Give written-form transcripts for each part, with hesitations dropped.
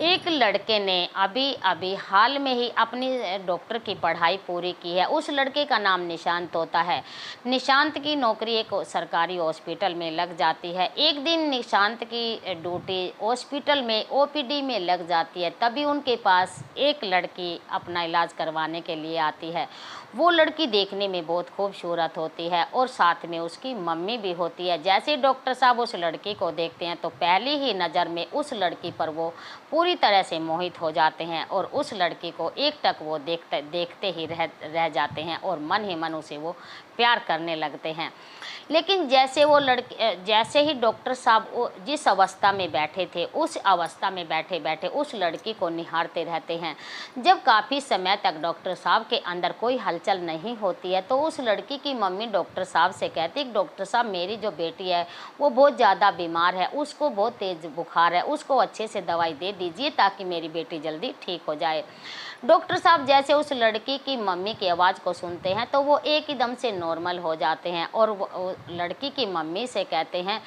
एक लड़के ने अभी अभी हाल में ही अपनी डॉक्टर की पढ़ाई पूरी की है। उस लड़के का नाम निशांत होता है। निशांत की नौकरी एक सरकारी हॉस्पिटल में लग जाती है। एक दिन निशांत की ड्यूटी हॉस्पिटल में ओपीडी में लग जाती है। तभी उनके पास एक लड़की अपना इलाज करवाने के लिए आती है। वो लड़की देखने में बहुत खूबसूरत होती है और साथ में उसकी मम्मी भी होती है। जैसे ही डॉक्टर साहब उस लड़की को देखते हैं तो पहली ही नज़र में उस लड़की पर वो पूरी तरह से मोहित हो जाते हैं और उस लड़की को एकटक वो देखते ही रह जाते हैं और मन ही मन उसे वो प्यार करने लगते हैं। लेकिन जैसे ही डॉक्टर साहब जिस अवस्था में बैठे थे उस अवस्था में बैठे बैठे उस लड़की को निहारते रहते हैं। जब काफ़ी समय तक डॉक्टर साहब के अंदर कोई हलचल नहीं होती है तो उस लड़की की मम्मी डॉक्टर साहब से कहती है, डॉक्टर साहब मेरी जो बेटी है वो बहुत ज़्यादा बीमार है, उसको बहुत तेज़ बुखार है, उसको अच्छे से दवाई दे दीजिए ताकि मेरी बेटी जल्दी ठीक हो जाए। डॉक्टर साहब जैसे उस लड़की की मम्मी की आवाज़ को सुनते हैं तो वो एकदम से नॉर्मल हो जाते हैं और वो लड़की की मम्मी से कहते हैं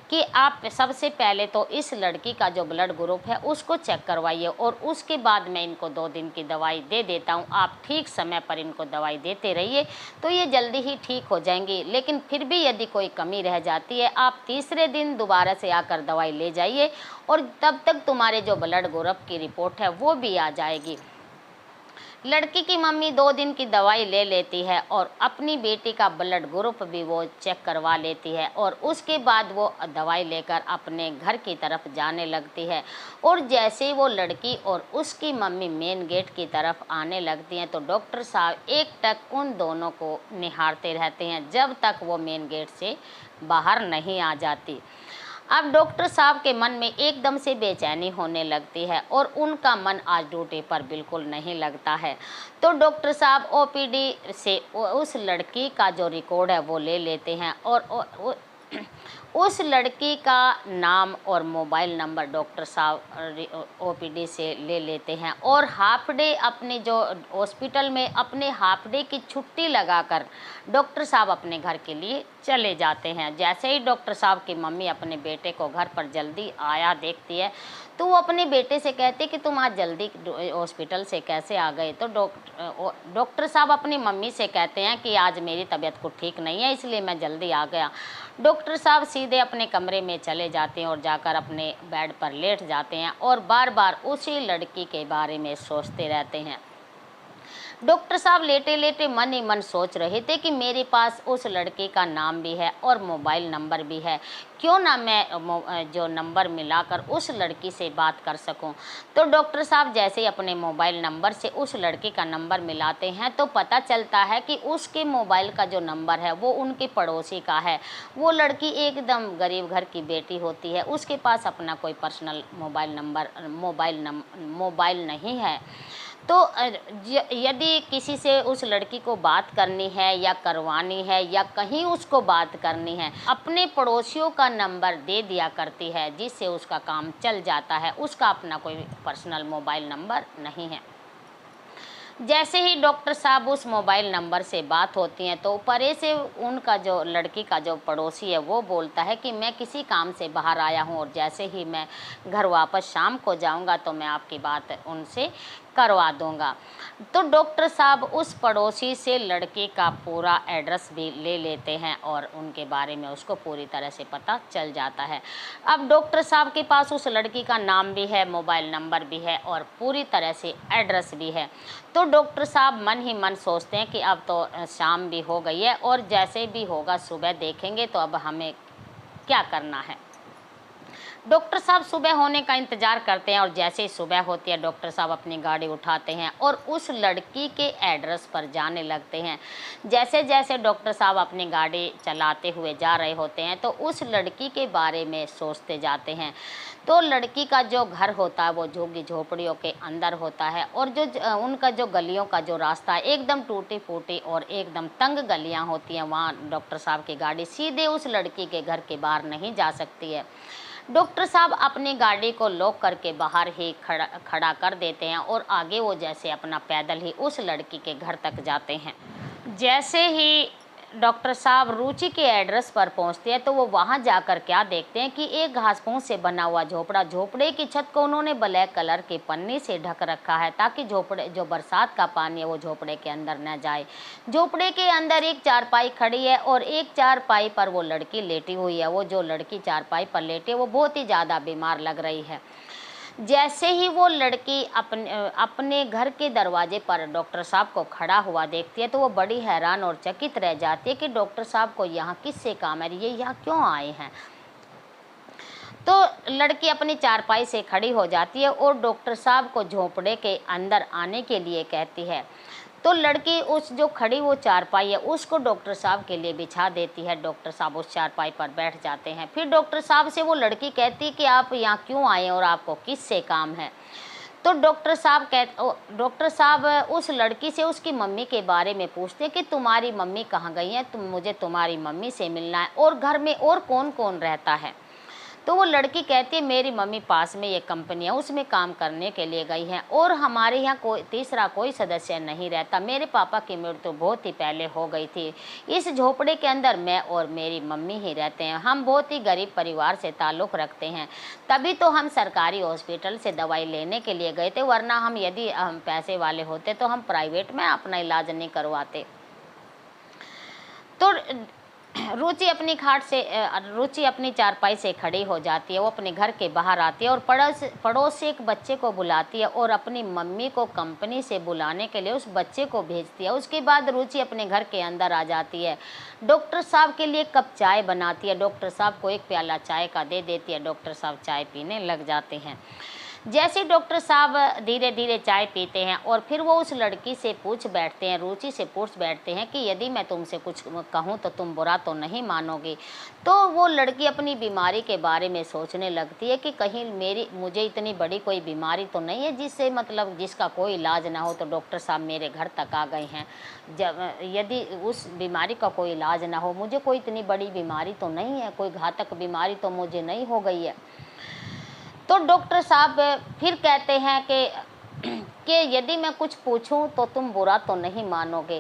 कि आप सबसे पहले तो इस लड़की का जो ब्लड ग्रुप है उसको चेक करवाइए और उसके बाद मैं इनको 2 दिन की दवाई दे देता हूँ। आप ठीक समय पर इनको दवाई देते रहिए तो ये जल्दी ही ठीक हो जाएंगी। लेकिन फिर भी यदि कोई कमी रह जाती है आप तीसरे दिन दोबारा से आकर दवाई ले जाइए और तब तक तुम्हारे जो ब्लड ग्रुप की रिपोर्ट है वो भी आ जाएगी। लड़की की मम्मी 2 दिन की दवाई ले लेती है और अपनी बेटी का ब्लड ग्रुप भी वो चेक करवा लेती है और उसके बाद वो दवाई लेकर अपने घर की तरफ जाने लगती है। और जैसे ही वो लड़की और उसकी मम्मी मेन गेट की तरफ आने लगती हैं तो डॉक्टर साहब एकटक उन दोनों को निहारते रहते हैं जब तक वो मेन गेट से बाहर नहीं आ जाती। अब डॉक्टर साहब के मन में एकदम से बेचैनी होने लगती है और उनका मन आज ड्यूटी पर बिल्कुल नहीं लगता है। तो डॉक्टर साहब ओपीडी से उस लड़की का जो रिकॉर्ड है वो ले लेते हैं और उस लड़की का नाम और मोबाइल नंबर डॉक्टर साहब ओपीडी से ले लेते हैं और हाफ डे अपने जो हॉस्पिटल में अपने हाफ डे की छुट्टी लगाकर डॉक्टर साहब अपने घर के लिए चले जाते हैं। जैसे ही डॉक्टर साहब की मम्मी अपने बेटे को घर पर जल्दी आया देखती है तो वो अपने बेटे से कहते कि तुम आज जल्दी हॉस्पिटल से कैसे आ गए। तो डॉक्टर साहब अपनी मम्मी से कहते हैं कि आज मेरी तबीयत को ठीक नहीं है इसलिए मैं जल्दी आ गया। डॉक्टर साहब सीधे अपने कमरे में चले जाते हैं और जाकर अपने बेड पर लेट जाते हैं और बार बार उसी लड़की के बारे में सोचते रहते हैं। डॉक्टर साहब लेटे लेटे मन ही मन सोच रहे थे कि मेरे पास उस लड़के का नाम भी है और मोबाइल नंबर भी है, क्यों ना मैं जो नंबर मिलाकर उस लड़की से बात कर सकूं। तो डॉक्टर साहब जैसे ही अपने मोबाइल नंबर से उस लड़की का नंबर मिलाते हैं तो पता चलता है कि उसके मोबाइल का जो नंबर है वो उनके पड़ोसी का है। वो लड़की एकदम गरीब घर की बेटी होती है, उसके पास अपना कोई पर्सनल मोबाइल नहीं है। तो यदि किसी से उस लड़की को बात करनी है या करवानी है या कहीं उसको बात करनी है अपने पड़ोसियों का नंबर दे दिया करती है जिससे उसका काम चल जाता है। उसका अपना कोई पर्सनल मोबाइल नंबर नहीं है। जैसे ही डॉक्टर साहब उस मोबाइल नंबर से बात होती है तो परे से उनका जो लड़की का जो पड़ोसी है वो बोलता है कि मैं किसी काम से बाहर आया हूँ और जैसे ही मैं घर वापस शाम को जाऊँगा तो मैं आपकी बात उनसे करवा दूँगा। तो डॉक्टर साहब उस पड़ोसी से लड़के का पूरा एड्रेस भी ले लेते हैं और उनके बारे में उसको पूरी तरह से पता चल जाता है। अब डॉक्टर साहब के पास उस लड़की का नाम भी है, मोबाइल नंबर भी है और पूरी तरह से एड्रेस भी है। तो डॉक्टर साहब मन ही मन सोचते हैं कि अब तो शाम भी हो गई है और जैसे भी होगा सुबह देखेंगे, तो अब हमें क्या करना है। डॉक्टर साहब सुबह होने का इंतज़ार करते हैं और जैसे ही सुबह होती है डॉक्टर साहब अपनी गाड़ी उठाते हैं और उस लड़की के एड्रेस पर जाने लगते हैं। जैसे जैसे डॉक्टर साहब अपनी गाड़ी चलाते हुए जा रहे होते हैं तो उस लड़की के बारे में सोचते जाते हैं। तो लड़की का जो घर होता है वो झुग्गी झोपड़ियों के अंदर होता है और जो उनका जो गलियों का जो रास्ता है एकदम टूटी फूटी और एकदम तंग गलियां होती हैं। वहाँ डॉक्टर साहब की गाड़ी सीधे उस लड़की के घर के बाहर नहीं जा सकती है। डॉक्टर साहब अपनी गाड़ी को लॉक करके बाहर ही खड़ा कर देते हैं और आगे वो जैसे अपना पैदल ही उस लड़की के घर तक जाते हैं। जैसे ही डॉक्टर साहब रुचि के एड्रेस पर पहुंचते हैं तो वो वहां जाकर क्या देखते हैं कि एक घास-फूस से बना हुआ झोपड़े की छत को उन्होंने ब्लैक कलर की पन्नी से ढक रखा है ताकि झोपड़े जो बरसात का पानी है वो झोपड़े के अंदर न जाए। झोपड़े के अंदर एक चारपाई खड़ी है और एक चारपाई पर वो लड़की लेटी हुई है। वो जो लड़की चारपाई पर लेटी है वो बहुत ही ज़्यादा बीमार लग रही है। जैसे ही वो लड़की अपने घर के दरवाजे पर डॉक्टर साहब को खड़ा हुआ देखती है तो वो बड़ी हैरान और चकित रह जाती है कि डॉक्टर साहब को यहाँ किससे काम है, ये यहाँ क्यों आए हैं। तो लड़की अपनी चारपाई से खड़ी हो जाती है और डॉक्टर साहब को झोंपड़े के अंदर आने के लिए कहती है। तो लड़की उस जो खड़ी वो चारपाई है उसको डॉक्टर साहब के लिए बिछा देती है। डॉक्टर साहब उस चारपाई पर बैठ जाते हैं। फिर डॉक्टर साहब से वो लड़की कहती है कि आप यहाँ क्यों आए और आपको किससे काम है। तो डॉक्टर साहब उस लड़की से उसकी मम्मी के बारे में पूछते हैं कि तुम्हारी मम्मी कहाँ गई है, मुझे तुम्हारी मम्मी से मिलना है और घर में और कौन कौन रहता है। तो वो लड़की कहती है मेरी मम्मी पास में ये कंपनी है उसमें काम करने के लिए गई हैं और हमारे यहाँ कोई तीसरा कोई सदस्य नहीं रहता। मेरे पापा की मृत्यु बहुत ही पहले हो गई थी। इस झोपड़े के अंदर मैं और मेरी मम्मी ही रहते हैं। हम बहुत ही गरीब परिवार से ताल्लुक़ रखते हैं, तभी तो हम सरकारी हॉस्पिटल से दवाई लेने के लिए गए थे, वरना हम यदि हम पैसे वाले होते तो हम प्राइवेट में अपना इलाज नहीं करवाते। तो रुचि अपनी चारपाई से खड़ी हो जाती है। वो अपने घर के बाहर आती है और पड़ोस से एक बच्चे को बुलाती है और अपनी मम्मी को कंपनी से बुलाने के लिए उस बच्चे को भेजती है। उसके बाद रुचि अपने घर के अंदर आ जाती है। डॉक्टर साहब के लिए कप चाय बनाती है। डॉक्टर साहब को एक प्याला चाय का दे देती है। डॉक्टर साहब चाय पीने लग जाते हैं। जैसे डॉक्टर साहब धीरे धीरे चाय पीते हैं और फिर वो उस लड़की से पूछ बैठते हैं, रुचि से पूछ बैठते हैं कि यदि मैं तुमसे कुछ कहूँ तो तुम बुरा तो नहीं मानोगी। तो वो लड़की अपनी बीमारी के बारे में सोचने लगती है कि कहीं मुझे इतनी बड़ी कोई बीमारी तो नहीं है जिससे मतलब जिसका कोई इलाज ना हो। तो डॉक्टर साहब मेरे घर तक आ गए हैं। यदि उस बीमारी का कोई इलाज ना हो, मुझे कोई इतनी बड़ी बीमारी तो नहीं है, कोई घातक बीमारी तो मुझे नहीं हो गई है। तो डॉक्टर साहब फिर कहते हैं कि यदि मैं कुछ पूछूं तो तुम बुरा तो नहीं मानोगे।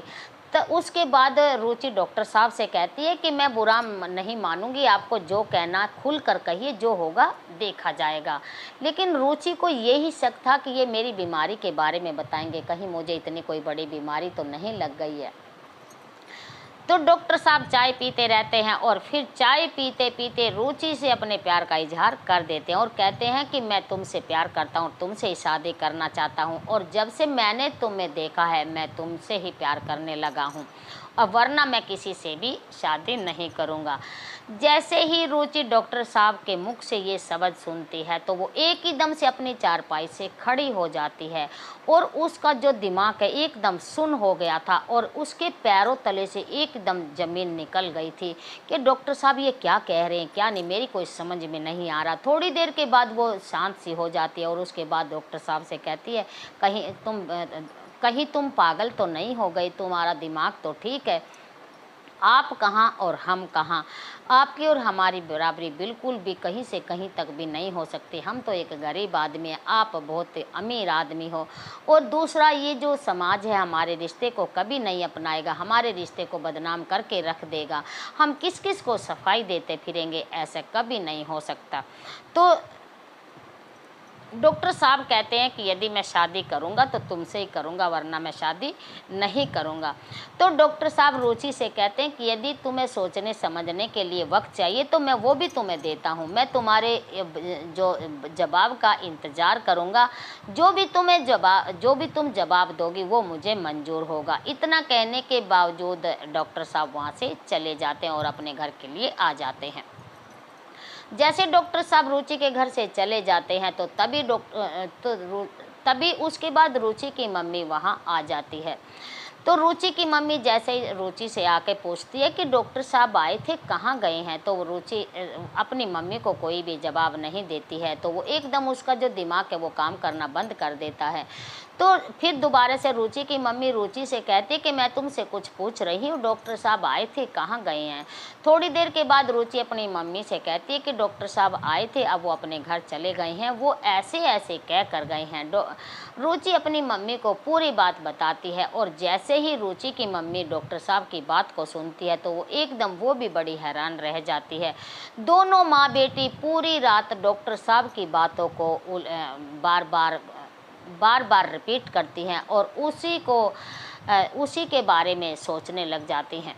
तो उसके बाद रुचि डॉक्टर साहब से कहती है कि मैं बुरा नहीं मानूंगी, आपको जो कहना खुल कर कहिए, जो होगा देखा जाएगा। लेकिन रुचि को यही शक था कि ये मेरी बीमारी के बारे में बताएंगे, कहीं मुझे इतनी कोई बड़ी बीमारी तो नहीं लग गई है। तो डॉक्टर साहब चाय पीते रहते हैं और फिर चाय पीते पीते रुचि से अपने प्यार का इजहार कर देते हैं और कहते हैं कि मैं तुमसे प्यार करता हूँ, तुमसे शादी करना चाहता हूँ और जब से मैंने तुम्हें देखा है मैं तुमसे ही प्यार करने लगा हूँ और वरना मैं किसी से भी शादी नहीं करूँगा। जैसे ही रुचि डॉक्टर साहब के मुख से ये शब्द सुनती है तो वो एक ही दम से अपनी चारपाई से खड़ी हो जाती है और उसका जो दिमाग है एकदम सुन्न हो गया था और उसके पैरों तले से एकदम ज़मीन निकल गई थी कि डॉक्टर साहब ये क्या कह रहे हैं, क्या नहीं, मेरी कोई समझ में नहीं आ रहा। थोड़ी देर के बाद वो शांत सी हो जाती है और उसके बाद डॉक्टर साहब से कहती है कहीं तुम पागल तो नहीं हो गई, तुम्हारा दिमाग तो ठीक है, आप कहाँ और हम कहाँ, आपकी और हमारी बराबरी बिल्कुल भी कहीं से कहीं तक भी नहीं हो सकती। हम तो एक गरीब आदमी है, आप बहुत अमीर आदमी हो। और दूसरा ये जो समाज है हमारे रिश्ते को कभी नहीं अपनाएगा, हमारे रिश्ते को बदनाम करके रख देगा। हम किस किस को सफाई देते फिरेंगे, ऐसा कभी नहीं हो सकता। तो डॉक्टर साहब कहते हैं कि यदि मैं शादी करूंगा तो तुमसे ही करूंगा वरना मैं शादी नहीं करूंगा। तो डॉक्टर साहब रुचि से कहते हैं कि यदि तुम्हें सोचने समझने के लिए वक्त चाहिए तो मैं वो भी तुम्हें देता हूं। मैं तुम्हारे जो जवाब का इंतज़ार करूंगा, जो भी तुम जवाब दोगी वो मुझे मंजूर होगा। इतना कहने के बावजूद डॉक्टर साहब वहाँ से चले जाते हैं और अपने घर के लिए आ जाते हैं। जैसे डॉक्टर साहब रुचि के घर से चले जाते हैं तो तभी उसके बाद रुचि की मम्मी वहाँ आ जाती है। तो रुचि की मम्मी जैसे ही रुचि से आके पूछती है कि डॉक्टर साहब आए थे, कहाँ गए हैं। तो रुचि अपनी मम्मी को कोई भी जवाब नहीं देती है। तो वो एकदम उसका जो दिमाग है वो काम करना बंद कर देता है। तो फिर दोबारा से रुचि की मम्मी रुचि से कहती कि मैं तुमसे कुछ पूछ रही हूँ, डॉक्टर साहब आए थे, कहाँ गए हैं। थोड़ी देर के बाद रुचि अपनी मम्मी से कहती है कि डॉक्टर साहब आए थे, अब वो अपने घर चले गए हैं, वो ऐसे ऐसे कह कर गए हैं। रुचि अपनी मम्मी को पूरी बात बताती है और जैसे ही रुचि की मम्मी डॉक्टर साहब की बात को सुनती है तो वो भी बड़ी हैरान रह जाती है। दोनों माँ बेटी पूरी रात डॉक्टर साहब की बातों को बार बार रिपीट करती हैं और उसी के बारे में सोचने लग जाती हैं।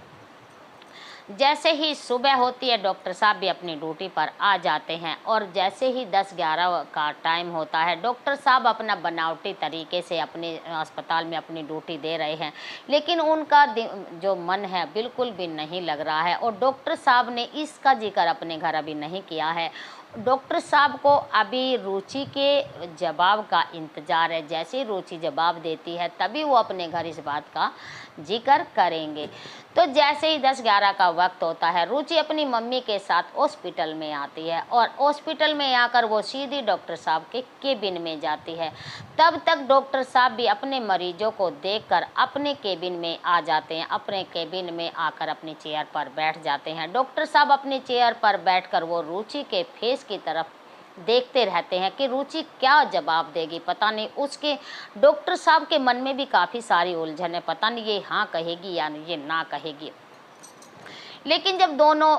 जैसे ही सुबह होती है डॉक्टर साहब भी अपनी ड्यूटी पर आ जाते हैं और जैसे ही 10-11 का टाइम होता है, डॉक्टर साहब अपना बनावटी तरीके से अपने अस्पताल में अपनी ड्यूटी दे रहे हैं, लेकिन उनका जो मन है बिल्कुल भी नहीं लग रहा है और डॉक्टर साहब ने इसका जिक्र अपने घर अभी नहीं किया है। डॉक्टर साहब को अभी रुचि के जवाब का इंतज़ार है। जैसे ही रुचि जवाब देती है तभी वो अपने घर इस बात का जिक्र करेंगे। तो जैसे ही 10-11 का वक्त होता है, रुचि अपनी मम्मी के साथ हॉस्पिटल में आती है और हॉस्पिटल में आकर वो सीधी डॉक्टर साहब के केबिन में जाती है। तब तक डॉक्टर साहब भी अपने मरीजों को देखकर अपने केबिन में आ जाते हैं। अपने केबिन में आकर अपनी चेयर पर बैठ जाते हैं। डॉक्टर साहब अपनी चेयर पर बैठकर वो रुचि के फेस की तरफ देखते रहते हैं कि रुचि क्या जवाब देगी। पता नहीं, उसके डॉक्टर साहब के मन में भी काफ़ी सारी उलझन है, पता नहीं ये हाँ कहेगी या ये ना कहेगी। लेकिन जब दोनों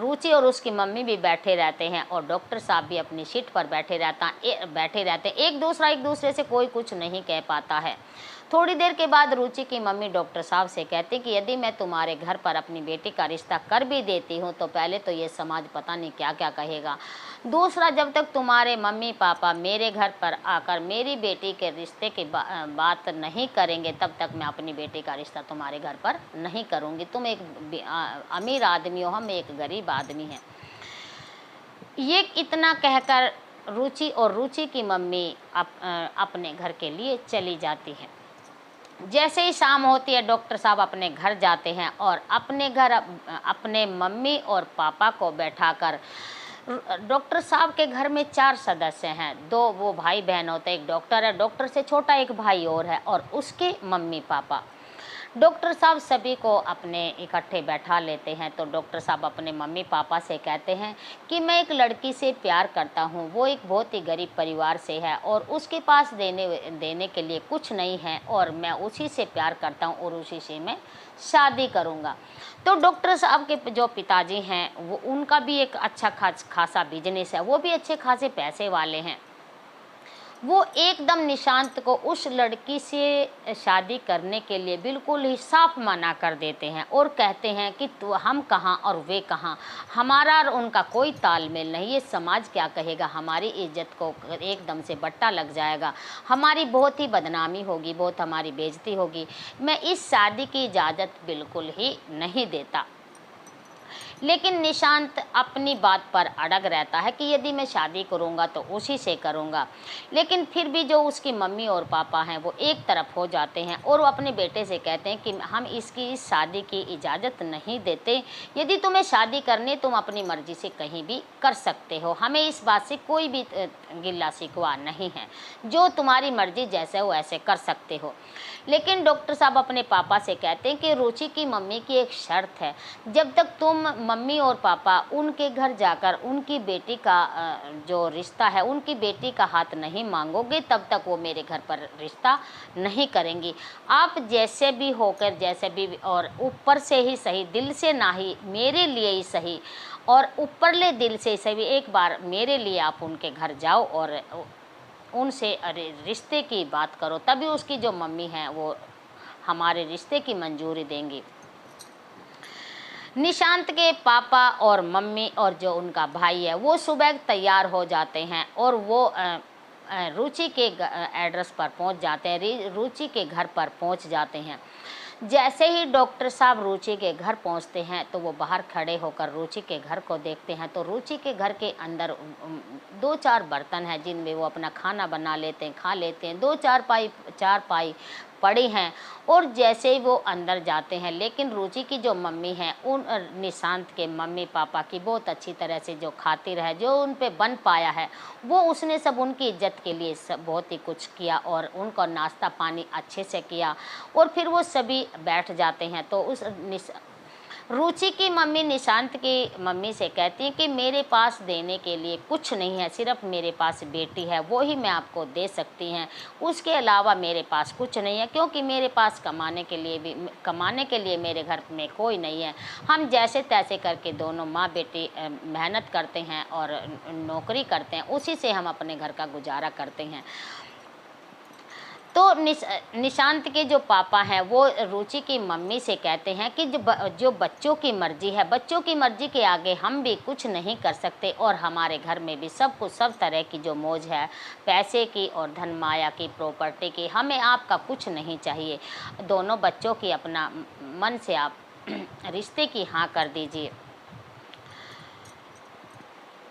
रुचि और उसकी मम्मी भी बैठे रहते हैं और डॉक्टर साहब भी अपनी सीट पर बैठे रहते हैं, एक दूसरे से कोई कुछ नहीं कह पाता है। थोड़ी देर के बाद रुचि की मम्मी डॉक्टर साहब से कहती कि यदि मैं तुम्हारे घर पर अपनी बेटी का रिश्ता कर भी देती हूँ तो पहले तो ये समाज पता नहीं क्या क्या कहेगा। दूसरा, जब तक तुम्हारे मम्मी पापा मेरे घर पर आकर मेरी बेटी के रिश्ते की बात नहीं करेंगे तब तक मैं अपनी बेटी का रिश्ता तुम्हारे घर पर नहीं करूँगी। तुम एक अमीर आदमी हो, हम एक गरीब आदमी हैं। ये इतना कहकर रुचि और रुचि की मम्मी अपने घर के लिए चली जाती हैं। जैसे ही शाम होती है डॉक्टर साहब अपने घर जाते हैं और अपने घर अपने मम्मी और पापा को बैठाकर, डॉक्टर साहब के घर में 4 सदस्य हैं। 2 वो भाई बहन होते हैं, एक डॉक्टर है, डॉक्टर से छोटा एक भाई और है और उसके मम्मी पापा। डॉक्टर साहब सभी को अपने इकट्ठे बैठा लेते हैं। तो डॉक्टर साहब अपने मम्मी पापा से कहते हैं कि मैं एक लड़की से प्यार करता हूँ, वो एक बहुत ही गरीब परिवार से है और उसके पास देने के लिए कुछ नहीं है और मैं उसी से प्यार करता हूँ और उसी से मैं शादी करूँगा। तो डॉक्टर साहब के जो पिताजी हैं वो उनका भी एक अच्छा खासा बिजनेस है, वो भी अच्छे खासे पैसे वाले हैं। वो एकदम निशांत को उस लड़की से शादी करने के लिए बिल्कुल ही साफ मना कर देते हैं और कहते हैं कि तो हम कहाँ और वे कहाँ, हमारा और उनका कोई तालमेल नहीं, ये समाज क्या कहेगा, हमारी इज्जत को एकदम से बट्टा लग जाएगा, हमारी बहुत ही बदनामी होगी, बहुत हमारी बेइज्जती होगी, मैं इस शादी की इजाज़त बिल्कुल ही नहीं देता। लेकिन निशांत अपनी बात पर अड़ग रहता है कि यदि मैं शादी करूंगा तो उसी से करूंगा। लेकिन फिर भी जो उसकी मम्मी और पापा हैं वो एक तरफ हो जाते हैं और वो अपने बेटे से कहते हैं कि हम इसकी इस शादी की इजाज़त नहीं देते, यदि तुम्हें शादी करनी तुम अपनी मर्ज़ी से कहीं भी कर सकते हो, हमें इस बात से कोई भी गिल्ला शिकवा नहीं है, जो तुम्हारी मर्ज़ी जैसे हो ऐसे कर सकते हो। लेकिन डॉक्टर साहब अपने पापा से कहते हैं कि रुचि की मम्मी की एक शर्त है, जब तक तुम मम्मी और पापा उनके घर जाकर उनकी बेटी का जो रिश्ता है, उनकी बेटी का हाथ नहीं मांगोगे तब तक वो मेरे घर पर रिश्ता नहीं करेंगी। आप जैसे भी होकर, जैसे भी और ऊपर से ही सही, दिल से ना ही, मेरे लिए ही सही और ऊपरले दिल से सही, एक बार मेरे लिए आप उनके घर जाओ और उनसे रिश्ते की बात करो, तभी उसकी जो मम्मी हैं वो हमारे रिश्ते की मंजूरी देंगी। निशांत के पापा और मम्मी और जो उनका भाई है वो सुबह तैयार हो जाते हैं और वो रुचि के एड्रेस पर पहुंच जाते हैं, रुचि के घर पर पहुंच जाते हैं। जैसे ही डॉक्टर साहब रुचि के घर पहुंचते हैं तो वो बाहर खड़े होकर रुचि के घर को देखते हैं। तो रुचि के घर के अंदर 2-4 बर्तन हैं जिनमें वो अपना खाना बना लेते हैं, खा लेते हैं। 2-4 पाई पड़ी हैं। और जैसे ही वो अंदर जाते हैं, लेकिन रुचि की जो मम्मी है, उन निशांत के मम्मी पापा की बहुत अच्छी तरह से जो खातिर है, जो उन पे बन पाया है, वो उसने सब उनकी इज्जत के लिए सब बहुत ही कुछ किया और उनको नाश्ता पानी अच्छे से किया। और फिर वो सभी बैठ जाते हैं तो उस रुचि की मम्मी निशांत की मम्मी से कहती है कि मेरे पास देने के लिए कुछ नहीं है, सिर्फ मेरे पास बेटी है, वो ही मैं आपको दे सकती हैं, उसके अलावा मेरे पास कुछ नहीं है, क्योंकि मेरे पास कमाने के लिए मेरे घर में कोई नहीं है। हम जैसे तैसे करके दोनों माँ बेटी मेहनत करते हैं और नौकरी करते हैं, उसी से हम अपने घर का गुजारा करते हैं। तो निशांत के जो पापा हैं वो रुचि की मम्मी से कहते हैं कि जो बच्चों की मर्जी है, बच्चों की मर्जी के आगे हम भी कुछ नहीं कर सकते, और हमारे घर में भी सब कुछ, सब तरह की जो मौज है, पैसे की और धन माया की, प्रॉपर्टी की, हमें आपका कुछ नहीं चाहिए। दोनों बच्चों की अपना मन से आप रिश्ते की हाँ कर दीजिए।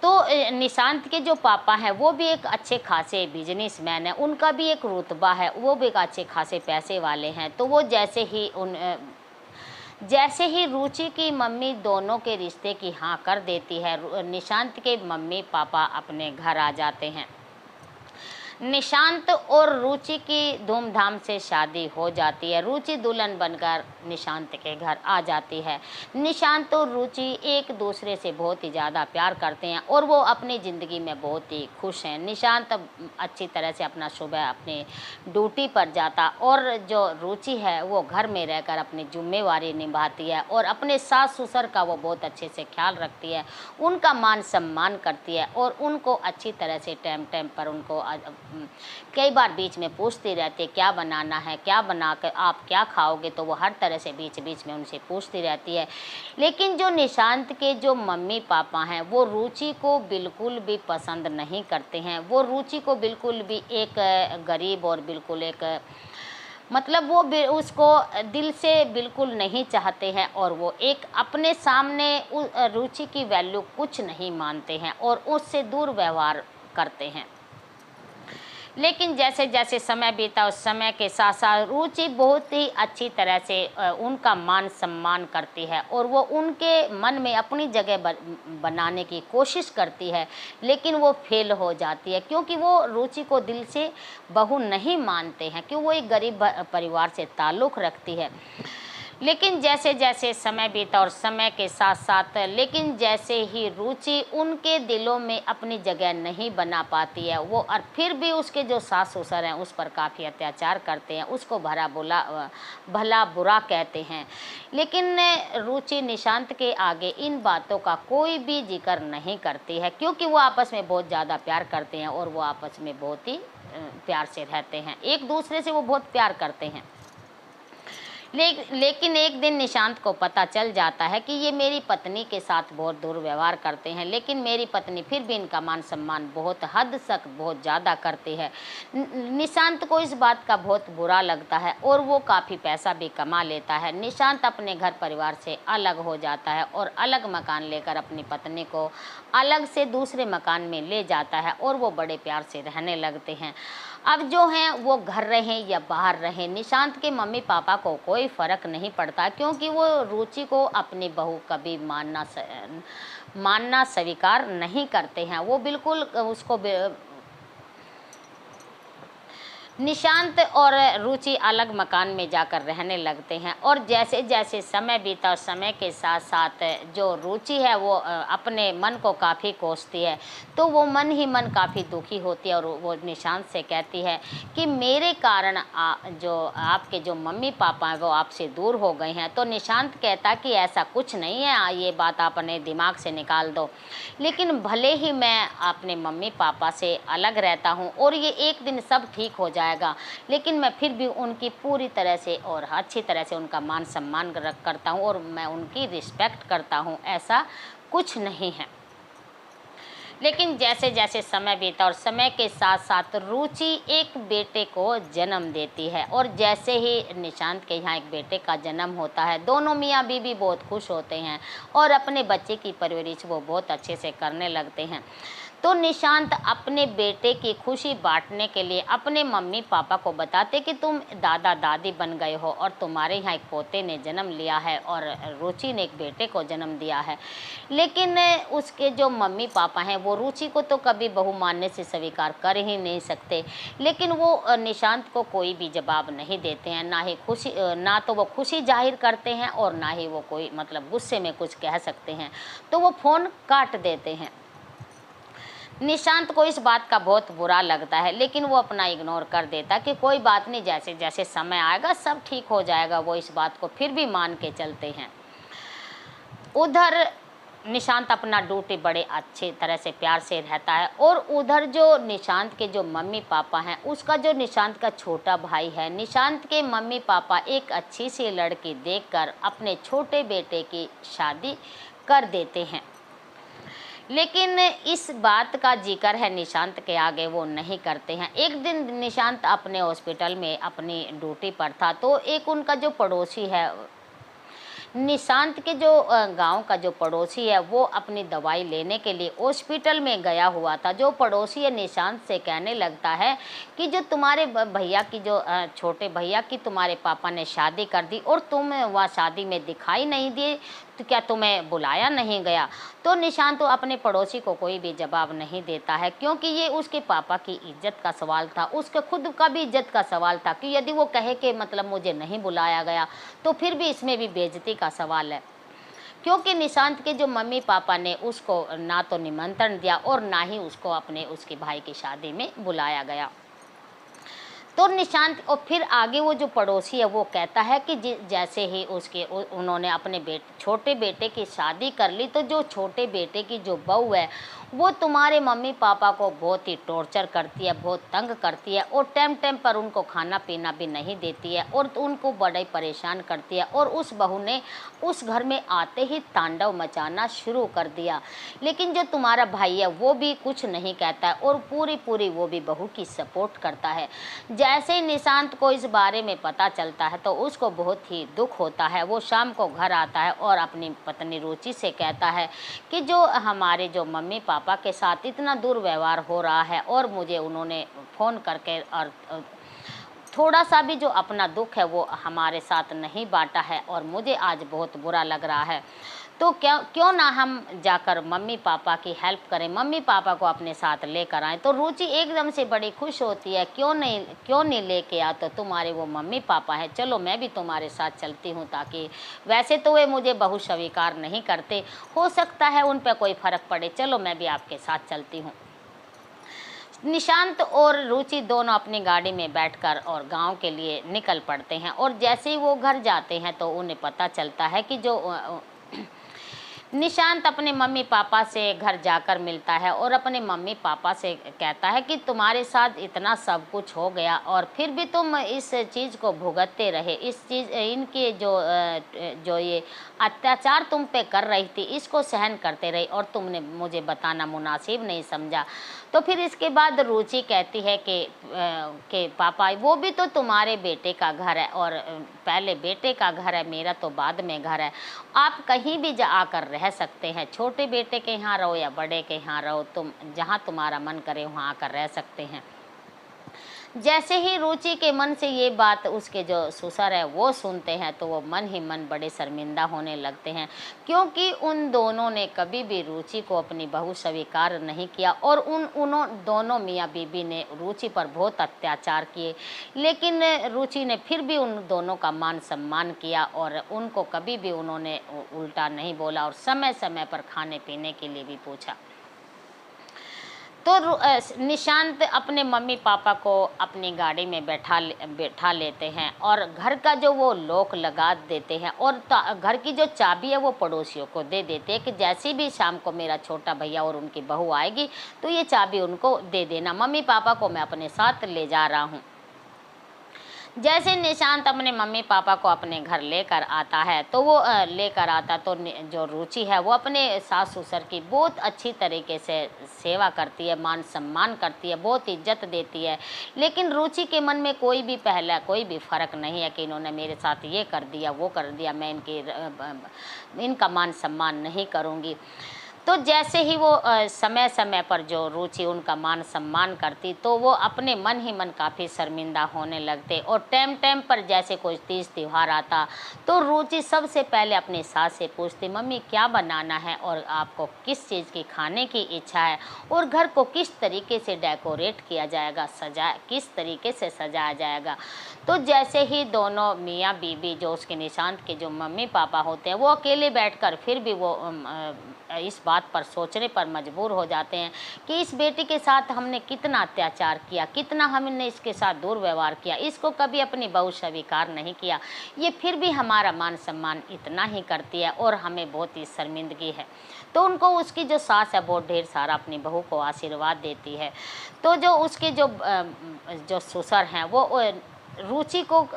तो निशांत के जो पापा हैं वो भी एक अच्छे खासे बिजनेसमैन हैं, उनका भी एक रुतबा है, वो भी एक अच्छे खासे पैसे वाले हैं। तो वो जैसे ही रुचि की मम्मी दोनों के रिश्ते की हाँ कर देती है, निशांत के मम्मी पापा अपने घर आ जाते हैं। निशांत और रुचि की धूमधाम से शादी हो जाती है। रुचि दुल्हन बनकर निशांत के घर आ जाती है। निशांत और रुचि एक दूसरे से बहुत ही ज़्यादा प्यार करते हैं और वो अपनी ज़िंदगी में बहुत ही खुश हैं। निशांत अच्छी तरह से अपना सुबह अपनी ड्यूटी पर जाता और जो रुचि है वो घर में रहकर अपनी जिम्मेवारी निभाती है और अपने सास ससुर का वो बहुत अच्छे से ख्याल रखती है, उनका मान सम्मान करती है और उनको अच्छी तरह से टाइम टाइम पर उनको कई बार बीच में पूछती रहती है क्या बनाना है, क्या बना कर आप क्या खाओगे, तो वो हर तरह से बीच बीच में उनसे पूछती रहती है। लेकिन जो निशांत के जो मम्मी पापा हैं वो रुचि को बिल्कुल भी पसंद नहीं करते हैं। वो रुचि को बिल्कुल भी एक गरीब और बिल्कुल एक मतलब वो उसको दिल से बिल्कुल नहीं चाहते हैं और वो एक अपने सामने रुचि की वैल्यू कुछ नहीं मानते हैं और उससे दूर व्यवहार करते हैं। लेकिन जैसे जैसे समय बीता उस समय के साथ साथ रुचि बहुत ही अच्छी तरह से उनका मान सम्मान करती है और वो उनके मन में अपनी जगह बनाने की कोशिश करती है, लेकिन वो फेल हो जाती है क्योंकि वो रुचि को दिल से बहू नहीं मानते हैं, क्योंकि वो एक गरीब परिवार से ताल्लुक़ रखती है। लेकिन जैसे जैसे समय बीता और समय के साथ साथ लेकिन जैसे ही रुचि उनके दिलों में अपनी जगह नहीं बना पाती है, वो और फिर भी उसके जो सास ससुर हैं उस पर काफ़ी अत्याचार करते हैं, उसको भला बुरा कहते हैं। लेकिन रुचि निशांत के आगे इन बातों का कोई भी जिक्र नहीं करती है क्योंकि वो आपस में बहुत ज़्यादा प्यार करते हैं और वो आपस में बहुत ही प्यार से रहते हैं, एक दूसरे से वो बहुत प्यार करते हैं। लेकिन एक दिन निशांत को पता चल जाता है कि ये मेरी पत्नी के साथ बहुत दुर्व्यवहार करते हैं, लेकिन मेरी पत्नी फिर भी इनका मान सम्मान बहुत हद तक बहुत ज़्यादा करती है। निशांत को इस बात का बहुत बुरा लगता है और वो काफ़ी पैसा भी कमा लेता है। निशांत अपने घर परिवार से अलग हो जाता है और अलग मकान लेकर अपनी पत्नी को अलग से दूसरे मकान में ले जाता है और वो बड़े प्यार से रहने लगते हैं। अब जो हैं वो घर रहें या बाहर रहें, निशांत के मम्मी पापा को कोई फ़र्क नहीं पड़ता क्योंकि वो रुचि को अपनी बहू कभी मानना स्वीकार नहीं करते हैं। वो बिल्कुल उसको निशांत और रुचि अलग मकान में जाकर रहने लगते हैं और जैसे जैसे समय बीता समय के साथ साथ जो रुचि है वो अपने मन को काफ़ी कोसती है, तो वो मन ही मन काफ़ी दुखी होती है और वो निशांत से कहती है कि मेरे कारण जो आपके जो मम्मी पापा हैं वो आपसे दूर हो गए हैं। तो निशांत कहता कि ऐसा कुछ नहीं है, ये बात आप अपने दिमाग से निकाल दो। लेकिन भले ही मैं अपने मम्मी पापा से अलग रहता हूँ और ये एक दिन सब ठीक हो जाए, लेकिन मैं फिर भी उनकी पूरी तरह से और अच्छी तरह से उनका मान सम्मान करता हूँ और मैं उनकी रिस्पेक्ट करता हूँ, ऐसा कुछ नहीं है। लेकिन जैसे जैसे समय बीता और समय के साथ साथ रुचि एक बेटे को जन्म देती है और जैसे ही निशांत के यहाँ एक बेटे का जन्म होता है, दोनों मियाँ बीवी बहुत खुश होते हैं और अपने बच्चे की परवरिश वो बहुत अच्छे से करने लगते हैं। तो निशांत अपने बेटे की खुशी बांटने के लिए अपने मम्मी पापा को बताते कि तुम दादा दादी बन गए हो और तुम्हारे यहाँ एक पोते ने जन्म लिया है और रुचि ने एक बेटे को जन्म दिया है। लेकिन उसके जो मम्मी पापा हैं वो रुचि को तो कभी बहू मानने से स्वीकार कर ही नहीं सकते, लेकिन वो निशांत को कोई भी जवाब नहीं देते हैं, ना ही खुशी, ना तो वो खुशी जाहिर करते हैं और ना ही वो कोई मतलब गुस्से में कुछ कह सकते हैं, तो वो फ़ोन काट देते हैं। निशांत को इस बात का बहुत बुरा लगता है, लेकिन वो अपना इग्नोर कर देता कि कोई बात नहीं, जैसे जैसे समय आएगा सब ठीक हो जाएगा। वो इस बात को फिर भी मान के चलते हैं। उधर निशांत अपना ड्यूटी बड़े अच्छे तरह से प्यार से रहता है और उधर जो निशांत के जो मम्मी पापा हैं, उसका जो निशांत का छोटा भाई है, निशांत के मम्मी पापा एक अच्छी सी लड़की देखकर अपने छोटे बेटे की शादी कर देते हैं। लेकिन इस बात का जिक्र है निशांत के आगे वो नहीं करते हैं। एक दिन निशांत अपने हॉस्पिटल में अपनी ड्यूटी पर था, तो एक उनका जो पड़ोसी है, निशांत के जो गांव का जो पड़ोसी है, वो अपनी दवाई लेने के लिए हॉस्पिटल में गया हुआ था। जो पड़ोसी है निशांत से कहने लगता है कि जो तुम्हारे भैया की, जो छोटे भैया की तुम्हारे पापा ने शादी कर दी और तुम वहाँ शादी में दिखाई नहीं दिए, तो क्या तुम्हें बुलाया नहीं गया? तो निशांत तो अपने पड़ोसी को कोई भी जवाब नहीं देता है, क्योंकि ये उसके पापा की इज्जत का सवाल था, उसके खुद का भी इज्जत का सवाल था कि यदि वो कहे कि मतलब मुझे नहीं बुलाया गया तो फिर भी इसमें भी बेइज्जती का सवाल है। क्योंकि निशांत के जो मम्मी पापा ने उसको ना तो निमंत्रण दिया और ना ही उसको उसके भाई की शादी में बुलाया गया। तो निशांत और फिर आगे वो जो पड़ोसी है वो कहता है कि जैसे ही उन्होंने अपने छोटे बेटे की शादी कर ली, तो जो छोटे बेटे की जो बहू है वो तुम्हारे मम्मी पापा को बहुत ही टॉर्चर करती है, बहुत तंग करती है और टाइम टाइम पर उनको खाना पीना भी नहीं देती है और उनको बड़ा ही परेशान करती है। और उस बहू ने उस घर में आते ही तांडव मचाना शुरू कर दिया। लेकिन जो तुम्हारा भाई है वो भी कुछ नहीं कहता है और पूरी वो भी बहू की सपोर्ट करता है। जैसे ही निशांत को इस बारे में पता चलता है तो उसको बहुत ही दुख होता है। वो शाम को घर आता है और अपनी पत्नी रुचि से कहता है कि जो हमारे जो मम्मी पापा के साथ इतना दुर्व्यवहार हो रहा है और मुझे उन्होंने फ़ोन करके और थोड़ा सा भी जो अपना दुख है वो हमारे साथ नहीं बांटा है और मुझे आज बहुत बुरा लग रहा है। तो क्यों ना हम जाकर मम्मी पापा की हेल्प करें, मम्मी पापा को अपने साथ लेकर आएँ। तो रुचि एकदम से बड़ी खुश होती है, क्यों नहीं लेके आ, तो तुम्हारे वो मम्मी पापा हैं, चलो मैं भी तुम्हारे साथ चलती हूँ, ताकि वैसे तो वे मुझे बहु स्वीकार नहीं करते, हो सकता है उन पर कोई फ़र्क पड़े, चलो मैं भी आपके साथ चलती हूँ। निशांत और रुचि दोनों अपनी गाड़ी में बैठकर और गांव के लिए निकल पड़ते हैं और जैसे ही वो घर जाते हैं तो उन्हें पता चलता है कि जो निशांत अपने मम्मी पापा से घर जाकर मिलता है और अपने मम्मी पापा से कहता है कि तुम्हारे साथ इतना सब कुछ हो गया और फिर भी तुम इस चीज़ को भुगतते रहे, इनके जो ये अत्याचार तुम पे कर रही थी इसको सहन करते रहे और तुमने मुझे बताना मुनासिब नहीं समझा। तो फिर इसके बाद रुचि कहती है कि पापा वो भी तो तुम्हारे बेटे का घर है और पहले बेटे का घर है, मेरा तो बाद में घर है, आप कहीं भी जा आकर रह सकते हैं, छोटे बेटे के यहाँ रहो या बड़े के यहाँ रहो, तुम जहाँ तुम्हारा मन करे वहाँ आकर रह सकते हैं। जैसे ही रुचि के मन से ये बात उसके जो ससुर है वो सुनते हैं तो वो मन ही मन बड़े शर्मिंदा होने लगते हैं, क्योंकि उन दोनों ने कभी भी रुचि को अपनी बहू स्वीकार नहीं किया और दोनों मियाँ बीबी ने रुचि पर बहुत अत्याचार किए। लेकिन रुचि ने फिर भी उन दोनों का मान सम्मान किया और उनको कभी भी उन्होंने उल्टा नहीं बोला और समय समय पर खाने पीने के लिए भी पूछा। तो निशांत अपने मम्मी पापा को अपनी गाड़ी में बैठा लेते हैं और घर का जो वो लॉक लगा देते हैं और घर की जो चाबी है वो पड़ोसियों को दे देते हैं कि जैसे भी शाम को मेरा छोटा भैया और उनकी बहू आएगी तो ये चाबी उनको दे देना, मम्मी पापा को मैं अपने साथ ले जा रहा हूँ। जैसे निशांत अपने मम्मी पापा को अपने घर लेकर आता है तो वो तो जो रुचि है वो अपने सास ससुर की बहुत अच्छी तरीके से सेवा करती है, मान सम्मान करती है, बहुत इज्जत देती है। लेकिन रुचि के मन में कोई भी फ़र्क नहीं है कि इन्होंने मेरे साथ ये कर दिया वो कर दिया, मैं इनका मान सम्मान नहीं करूँगी। तो जैसे ही वो समय समय पर जो रुचि उनका मान सम्मान करती, तो वो अपने मन ही मन काफ़ी शर्मिंदा होने लगते। और टाइम टाइम पर जैसे कोई तीज त्यौहार आता, तो रुचि सबसे पहले अपनी सास से पूछती, मम्मी क्या बनाना है और आपको किस चीज़ की खाने की इच्छा है, और घर को किस तरीके से डेकोरेट किया जाएगा, किस तरीके से सजाया जाएगा। तो जैसे ही दोनों मियाँ बीवी, जो उसके निशांत के जो मम्मी पापा होते हैं, वो अकेले बैठकर फिर भी वो इस बात पर सोचने पर मजबूर हो जाते हैं कि इस बेटी के साथ हमने कितना अत्याचार किया, कितना हमने इसके साथ दुर्व्यवहार किया, इसको कभी अपनी बहू स्वीकार नहीं किया, ये फिर भी हमारा मान सम्मान इतना ही करती है और हमें बहुत ही शर्मिंदगी है। तो उनको उसकी जो सास है बहुत ढेर सारा अपनी बहू को आशीर्वाद देती है। तो जो उसके जो ससुर हैं वो रुचि को,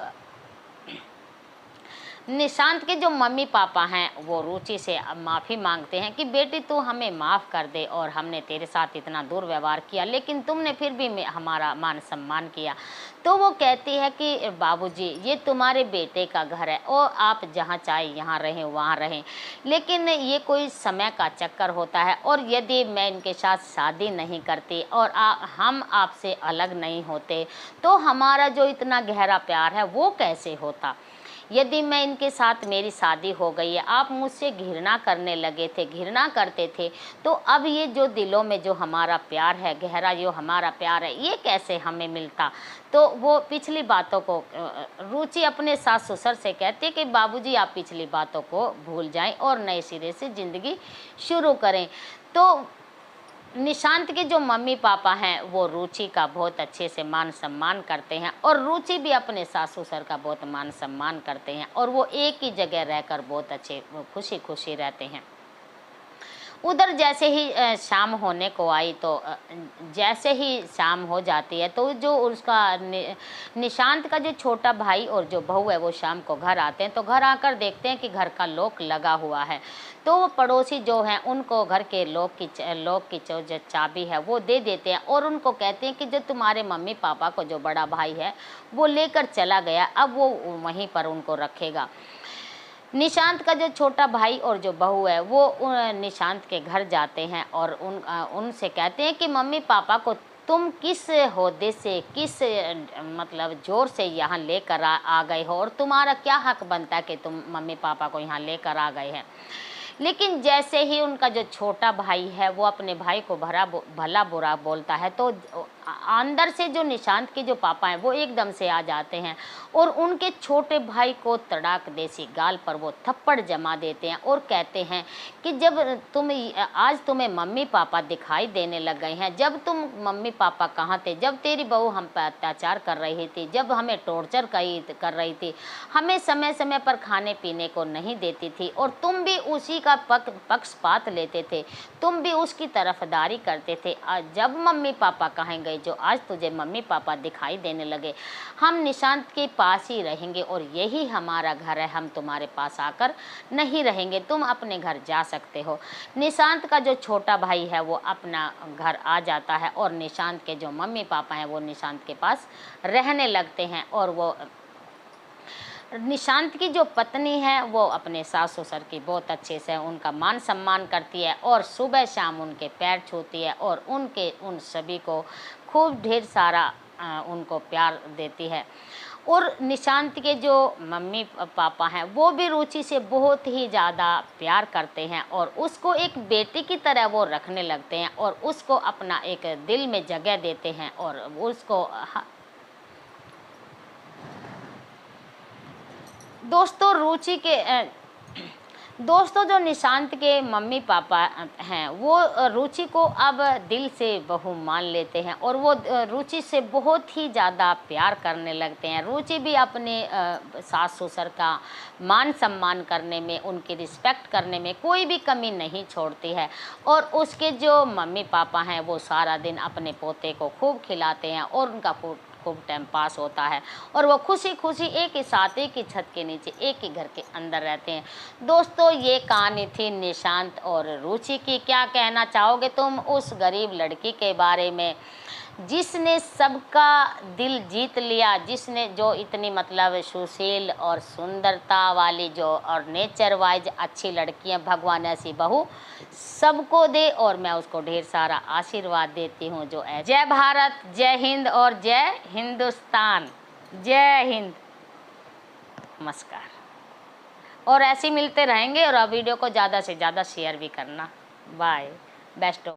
निशांत के जो मम्मी पापा हैं वो रुचि से माफ़ी मांगते हैं कि बेटी तू हमें माफ़ कर दे, और हमने तेरे साथ इतना दुर्व्यवहार किया लेकिन तुमने फिर भी हमारा मान सम्मान किया। तो वो कहती है कि बाबूजी ये तुम्हारे बेटे का घर है और आप जहाँ चाहे यहाँ रहें वहाँ रहें, लेकिन ये कोई समय का चक्कर होता है, और यदि मैं इनके साथ शादी नहीं करती और हम आपसे अलग नहीं होते तो हमारा जो इतना गहरा प्यार है वो कैसे होता। यदि मैं इनके साथ मेरी शादी हो गई है, आप मुझसे घृणा करने लगे थे, घृणा करते थे, तो अब ये जो दिलों में जो हमारा प्यार है, गहरा जो हमारा प्यार है, ये कैसे हमें मिलता। तो वो पिछली बातों को रुचि अपने सास ससुर से कहती है कि बाबूजी आप पिछली बातों को भूल जाएं और नए सिरे से ज़िंदगी शुरू करें। तो निशांत के जो मम्मी पापा हैं वो रुचि का बहुत अच्छे से मान सम्मान करते हैं, और रुचि भी अपने सास ससुर का बहुत मान सम्मान करते हैं, और वो एक ही जगह रहकर बहुत अच्छे खुशी खुशी रहते हैं। उधर जैसे ही शाम होने को आई, तो जैसे ही शाम हो जाती है तो जो उसका निशांत का जो छोटा भाई और जो बहू है वो शाम को घर आते हैं। तो घर आकर देखते हैं कि घर का लॉक लगा हुआ है। तो वो पड़ोसी जो हैं उनको घर के लॉक की जो चाबी है वो दे देते हैं, और उनको कहते हैं कि जो तुम्हारे मम्मी पापा को जो बड़ा भाई है वो लेकर चला गया, अब वो वहीं पर उनको रखेगा। निशांत का जो छोटा भाई और जो बहू है वो निशांत के घर जाते हैं और उनसे कहते हैं कि मम्मी पापा को तुम किस होदे से, किस मतलब जोर से यहाँ लेकर आ गए हो, और तुम्हारा क्या हक बनता है कि तुम मम्मी पापा को यहाँ लेकर आ गए हैं। लेकिन जैसे ही उनका जो छोटा भाई है वो अपने भाई को भला बुरा बोलता है, तो अंदर से जो निशांत के जो पापा हैं वो एकदम से आ जाते हैं और उनके छोटे भाई को तड़ाक देसी गाल पर वो थप्पड़ जमा देते हैं और कहते हैं कि जब आज तुम्हें मम्मी पापा दिखाई देने लग गए हैं, जब तुम मम्मी पापा कहाँ थे, जब तेरी बहू हम पर अत्याचार कर रही थी, जब हमें टॉर्चर कर रही थी, हमें समय समय पर खाने पीने को नहीं देती थी, और तुम भी उसी का पक्षपात लेते थे, तुम भी उसकी तरफदारी करते थे। जब मम्मी पापा कहेंगे जो आज तुझे मम्मी पापा दिखाई देने लगे, हम निशांत के पास ही रहेंगे और यही हमारा घर है, हम तुम्हारे पास आकर नहीं रहेंगे, तुम अपने घर जा सकते हो। निशांत का जो छोटा भाई है वो अपना घर आ जाता है और निशांत के जो मम्मी पापा हैं वो निशांत के पास रहने लगते हैं, और वो निशांत की जो पत्नी है वो अपने सास ससुर की बहुत अच्छे से उनका मान सम्मान करती है और सुबह शाम उनके पैर छूती है और उन सभी को खूब ढेर सारा उनको प्यार देती है। और निशांत के जो मम्मी पापा हैं वो भी रुचि से बहुत ही ज़्यादा प्यार करते हैं और उसको एक बेटी की तरह वो रखने लगते हैं और उसको अपना एक दिल में जगह देते हैं और उसको दोस्तों जो निशांत के मम्मी पापा हैं वो रुचि को अब दिल से बहू मान लेते हैं और वो रुचि से बहुत ही ज़्यादा प्यार करने लगते हैं। रुचि भी अपने सास ससुर का मान सम्मान करने में, उनकी रिस्पेक्ट करने में कोई भी कमी नहीं छोड़ती है, और उसके जो मम्मी पापा हैं वो सारा दिन अपने पोते को खूब खिलाते हैं और उनका खूब टाइम पास होता है और वो खुशी खुशी एक ही साथ एक ही छत के नीचे एक ही घर के अंदर रहते हैं। दोस्तों ये कहानी थी निशांत और रुचि की। क्या कहना चाहोगे तुम उस गरीब लड़की के बारे में जिसने सबका दिल जीत लिया, जिसने जो इतनी मतलब सुशील और सुंदरता वाली जो और नेचर वाइज अच्छी लड़कियां, भगवान ऐसी बहू सबको दे और मैं उसको ढेर सारा आशीर्वाद देती हूँ। जो है जय भारत, जय हिंद और जय हिंदुस्तान। जय हिंद, नमस्कार। और ऐसे ही मिलते रहेंगे और वीडियो को ज़्यादा से ज़्यादा शेयर भी करना। Bye, best of.